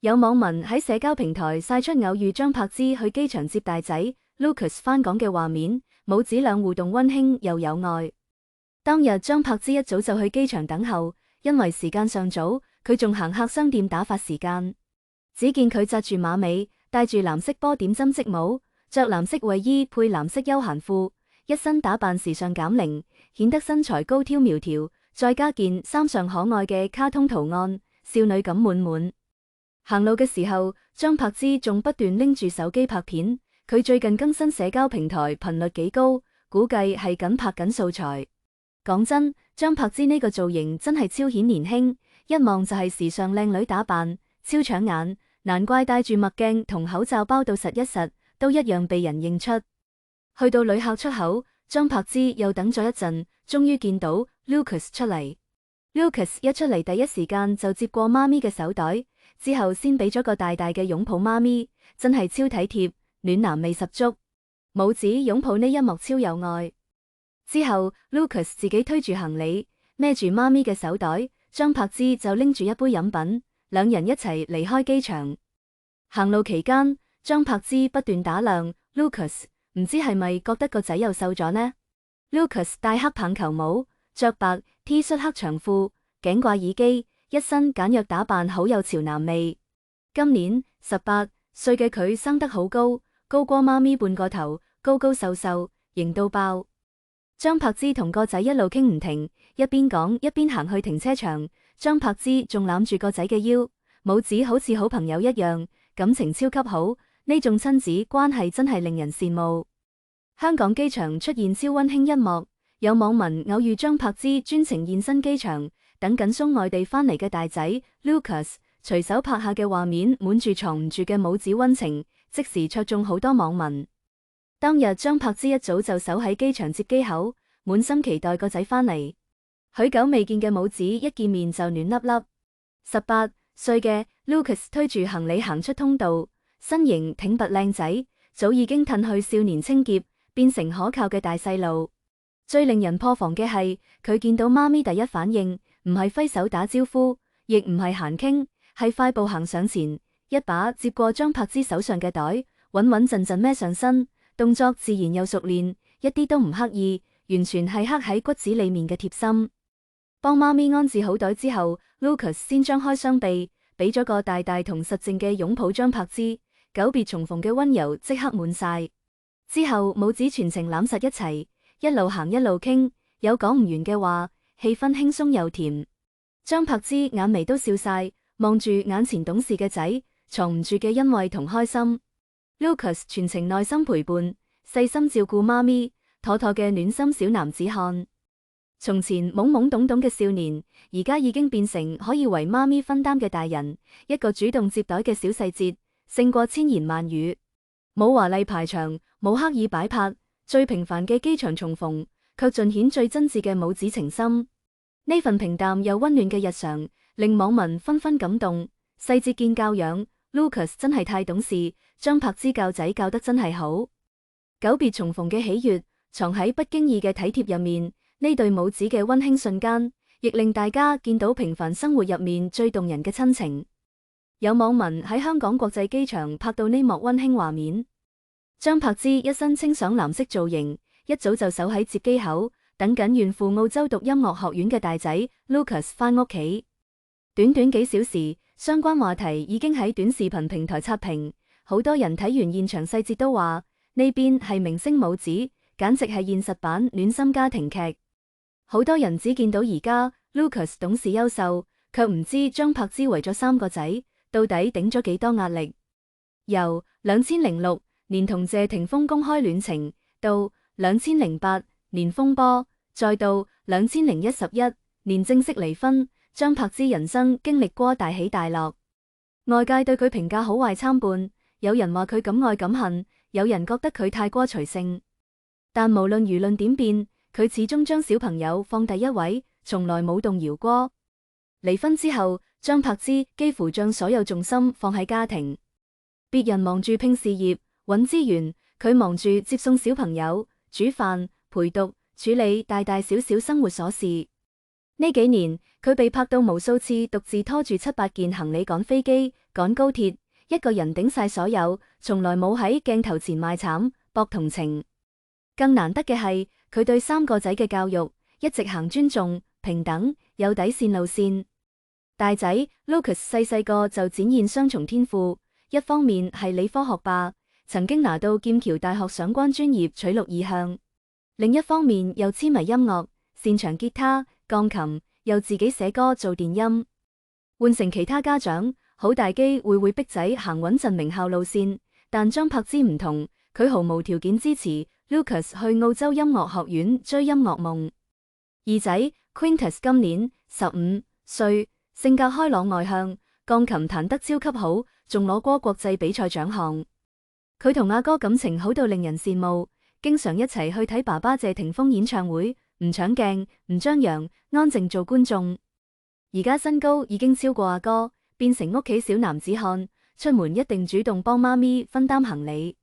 有網民喺社交平台晒出偶遇張柏芝去機場接大仔 Lucas 返港嘅畫面，母子倆互動溫馨又有愛。當日張柏芝一早就去機場等候，因為時間尚早，佢仲行客商店打發時間。只見佢紮住馬尾，戴住藍色波點針織帽，着藍色衛衣配藍色休閒褲，一身打扮時尚減齡，顯得身材高挑苗條，再加件衫上可愛嘅卡通圖案，少女感滿滿。行路嘅時候，張柏芝仲不斷拎住手機拍片。佢最近更新社交平台頻率幾高，估計係緊拍緊素材。講真，張柏芝呢個造型真係超顯年輕，一望就係時尚靚女打扮，超搶眼。難怪戴住墨鏡同口罩包到實一實，都一樣被人認出。去到旅客出口，張柏芝又等咗一陣，終於見到 Lucas 出嚟。Lucas 一出嚟第一時間就接過媽咪嘅手袋，之後先俾咗個大大嘅擁抱媽咪，真係超體貼，暖男味十足。母子擁抱呢一幕超有愛。之後 Lucas 自己推住行李，孭住媽咪嘅手袋，張柏芝就拎住一杯飲品，兩人一齊離開機場。行路期間，張柏芝不斷打量 Lucas， 唔知係咪覺得個仔又瘦咗呢？ Lucas 戴黑棒球帽，着白 T 恤黑長褲，頸掛耳機，一身簡約打扮好有潮男味。今年18歲嘅佢生得好高，高過媽咪半個頭，高高瘦瘦，型到爆。張柏芝同個仔一路傾唔停，一邊講一邊行去停車場。張柏芝仲攬住個仔嘅腰，母子好似好朋友一樣，感情超級好。呢種親子關係真係令人羨慕。香港機場出現超溫馨一幕，有網民偶遇張柏芝專程現身機場，等緊送外地返嚟嘅大仔 Lucas， 隨手拍下嘅畫面滿住藏唔住嘅母子溫情，即時戳中好多網民。當日張柏芝一早就守喺機場接機口，滿心期待個仔返嚟。許久未見嘅母子一見面就暖粒粒。18歲嘅 Lucas 推住行李行出通道，身形挺拔靚仔，早已經褪去少年青澀，變成可靠嘅大細路。最令人破防嘅係，佢見到媽咪第一反應唔係揮手打招呼，亦唔係閒傾，係快步行上前，一把接過張柏芝手上嘅袋，穩穩陣陣孭上身，動作自然又熟練，一啲都唔刻意，完全係刻喺骨子裏面嘅貼心。幫媽咪安置好袋之後， Lucas 先張開雙臂，俾咗個大大同實淨嘅擁抱張柏芝，久別重逢嘅溫柔即刻滿晒。之後母子全程攬實一齊，一路行一路傾，有講唔完嘅話，氣氛輕鬆又甜。張柏芝眼眉都笑晒，望住眼前懂事嘅仔，藏唔住嘅欣慰同開心。Lucas 全程耐心陪伴，細心照顧媽咪，妥妥嘅暖心小男子漢。從前懵懵懂懂嘅少年，而家已經變成可以為媽咪分擔嘅大人。一個主動接袋嘅小細節，勝過千言萬語。冇華麗排場，冇刻意擺拍，最平凡嘅機場重逢，卻盡顯最真摯嘅母子情深。呢份平淡又溫暖嘅日常，令網民紛紛感動。細節見教養 ，Lucas 真係太懂事，張柏芝教仔教得真係好。久別重逢嘅喜悅，藏喺不經意嘅體貼入面。呢對母子嘅溫馨瞬間，亦令大家見到平凡生活入面最動人嘅親情。有網民喺香港國際機場拍到呢幕溫馨畫面。張柏芝一身清爽藍色造型，一早就守喺接機口，等緊遠赴澳洲讀音樂學院嘅大仔 Lucas 返屋企。短短幾小時，相關話題已經喺短視頻平台刷屏，好多人睇完現場細節都話呢邊係明星母子，簡直係現實版暖心家庭劇。好多人只見到而家 Lucas 懂事優秀，卻唔知張柏芝為咗3個仔，到底頂咗幾多壓力。由2006年同謝霆鋒公開戀情，到2008年風波，再到2011年正式離婚，張柏芝人生經歷過大起大落。外界對佢評價好壞參半，有人話佢敢愛敢恨，有人覺得佢太過隨性。但無論輿論點變，佢始終將小朋友放第一位，從來冇動搖過。離婚之後，張柏芝幾乎將所有重心放喺家庭。別人忙住拼事業、揾資源，佢忙住接送小朋友、煮飯、陪讀、處理大大小小生活瑣事。呢幾年，佢被拍到無數次獨自拖住7、8件行李趕飛機、趕高鐵，一個人頂晒所有，從來冇喺鏡頭前賣慘、博同情。更難得嘅係，佢對3個仔嘅教育一直行尊重、平等、有底線路線。大仔 Lucas 細個就展現雙重天賦，一方面係理科學霸，曾經拿到劍橋大學相關專業取錄2項；另一方面又痴迷音樂，擅長吉他、鋼琴，又自己寫歌做電音。換成其他家長，好大機會逼仔行穩陣名校路線，但張柏芝唔同，佢毫無條件支持 Lucas 去澳洲音樂學院追音樂夢。二仔 Quintus 今年15歲，性格開朗外向，鋼琴彈得超級好，仲攞過國際比賽獎項。佢同阿哥感情好到令人羨慕，經常一齊去睇爸爸謝霆鋒演唱會，唔搶鏡，唔張揚，安靜做觀眾。而家身高已經超過阿哥，變成屋企小男子漢，出門一定主動幫媽咪分擔行李。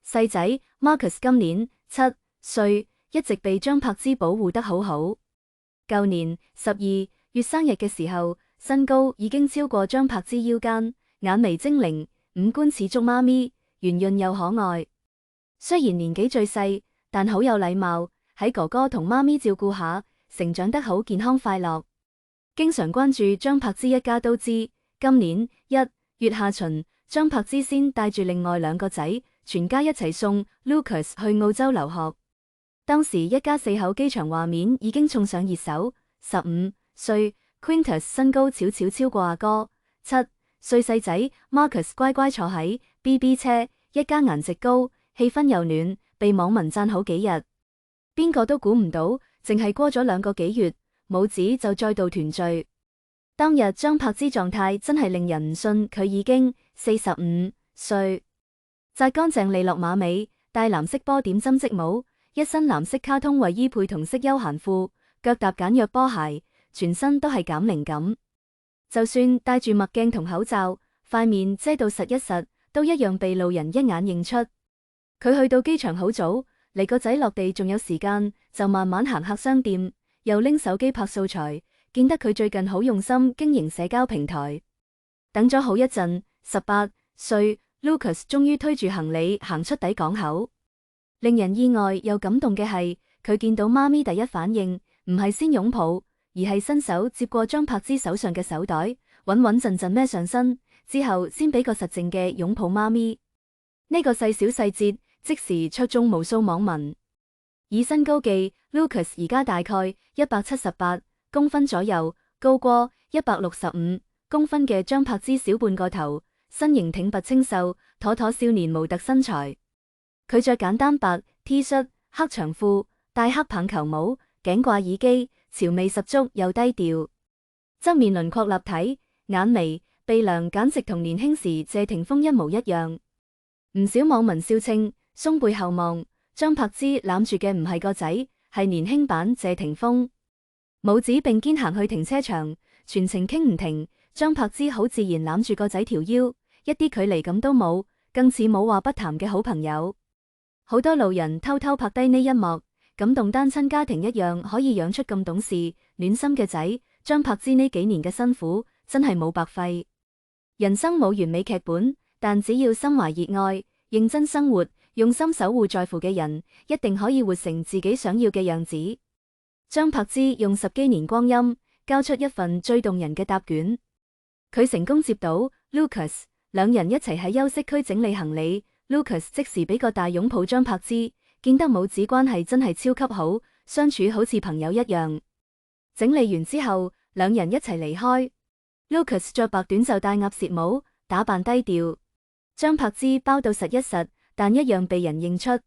細仔 Marcus 今年7歲，一直被張柏芝保護得好好。舊年12月生日嘅時候，身高已經超過張柏芝腰間，眼眉精靈，五官似足媽咪，圓潤又可愛。雖然年紀最細，但好有禮貌，喺哥哥同媽咪照顧下，成長得好健康快樂。經常關注張柏芝一家都知，今年1月下旬，張柏芝先帶住另外2個仔，全家一齊送 Lucas 去澳洲留學。當時一家4口機場畫面已經衝上熱搜。15歲 Quintus 身高悄悄超過阿哥，7歲細仔 Marcus 乖乖坐喺 BB 車，一家顏值高，氣氛又暖，被網民讚好幾日。邊個都估唔到，淨係過咗2個幾月，母子就再度團聚。當日張柏芝狀態真係令人唔信，佢已經45歲，紮乾淨利落馬尾，戴藍色波點針織帽，一身藍色卡通衛衣配同色休閒褲，腳踏簡約波鞋，全身都係減齡感。就算戴住墨鏡同口罩，塊面遮到實一實，都一樣被路人一眼認出。佢去到機場好早，離個仔落地仲有時間，就慢慢行客商店，又拎手機拍素材，見得佢最近好用心經營社交平台。等咗好一陣，18歲 Lucas 終於推住行李行出抵港口。令人意外又感動嘅係，佢見到媽咪第一反應唔係先擁抱，而係伸手接過張柏芝手上嘅手袋，穩穩陣陣孭上身，之後先俾個實淨嘅擁抱媽咪。呢個細小細節即時戳中無數網民。以身高計 ，Lucas 而家大概178公分左右，高過165公分嘅張柏芝小半個頭，身形挺拔清秀，妥妥少年模特身材。佢着簡單白 T 恤、黑長褲，戴黑棒球帽，頸掛耳機，潮味十足又低調。側面輪廓立體，眼眉、鼻梁簡直同年輕時謝霆鋒一模一樣。唔少網民笑稱，鬆背後望，張柏芝攬住嘅唔係個仔，係年輕版謝霆鋒。母子並肩行去停車場，全程傾唔停。張柏芝好自然攬住個仔條腰，一啲距離感都冇，更似冇話不談嘅好朋友。好多路人偷偷拍低呢一幕，感動單親家庭一樣可以養出咁懂事、暖心嘅仔。張柏芝呢幾年嘅辛苦真係冇白費。人生冇完美劇本，但只要心懷熱愛、認真生活、用心守護在乎嘅人，一定可以活成自己想要嘅樣子。張柏芝用10幾年光陰，交出一份最動人嘅答卷。佢成功接到 Lucas， 兩人一齊喺休息區整理行李。Lucas 即時俾個大擁抱張柏芝，見得母子關係真係超級好，相處好似朋友一樣。整理完之後，兩人一齊離開。Lucas 着白短袖戴鴨舌帽，打扮低調。張柏芝包到實一實，但一樣被人認出。